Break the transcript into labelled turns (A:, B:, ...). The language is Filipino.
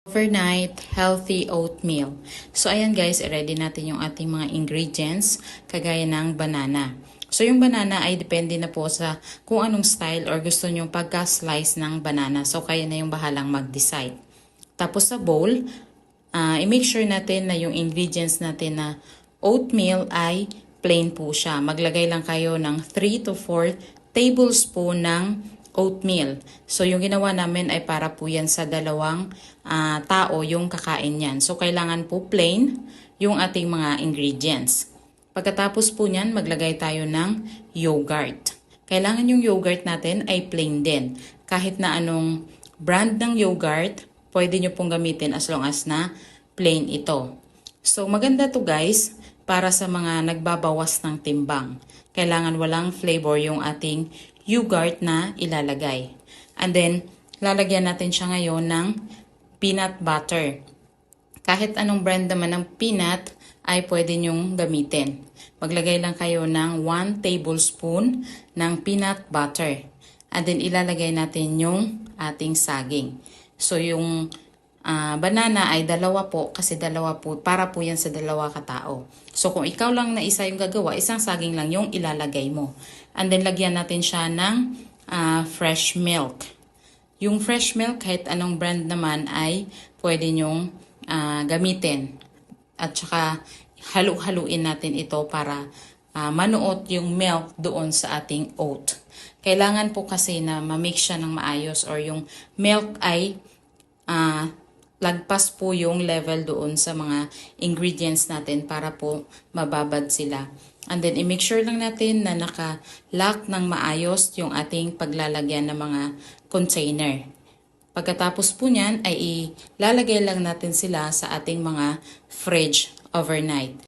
A: Overnight healthy oatmeal. So ayan guys, i-ready natin yung ating mga ingredients kagaya ng banana. So yung banana ay depende na po sa kung anong style or gusto nyong pagka-slice ng banana. So kaya na yung bahalang mag-decide. Tapos sa bowl, i-make sure natin na yung ingredients natin na oatmeal ay plain po siya. Maglagay lang kayo ng 3 to 4 tablespoon ng oatmeal. So, yung ginawa namin ay para po yan sa dalawang tao yung kakain yan. So, kailangan po plain yung ating mga ingredients. Pagkatapos po niyan, maglagay tayo ng yogurt. Kailangan yung yogurt natin ay plain din. Kahit na anong brand ng yogurt, pwede nyo pong gamitin as long as na plain ito. So, maganda to guys para sa mga nagbabawas ng timbang. Kailangan walang flavor yung ating yogurt na ilalagay. And then, lalagyan natin siya ngayon ng peanut butter. Kahit anong brand naman ng peanut ay pwede nyong gamitin. Maglagay lang kayo ng 1 tablespoon ng peanut butter. And then, ilalagay natin yung ating saging. So, yung banana ay dalawa po kasi dalawa po, para po yan sa dalawa katao. So, kung ikaw lang na isa yung gagawa, isang saging lang yung ilalagay mo. And then, lagyan natin siya ng fresh milk. Yung fresh milk, kahit anong brand naman ay pwede nyong gamitin. At saka, halu-haluin natin ito para manuot yung milk doon sa ating oat. Kailangan po kasi na ma-mix siya ng maayos or yung milk ay lagpas po yung level doon sa mga ingredients natin para po mababad sila. And then, i-make sure lang natin na naka-lock ng maayos yung ating paglalagyan ng mga container. Pagkatapos po niyan, ay ilalagay lang natin sila sa ating mga fridge overnight.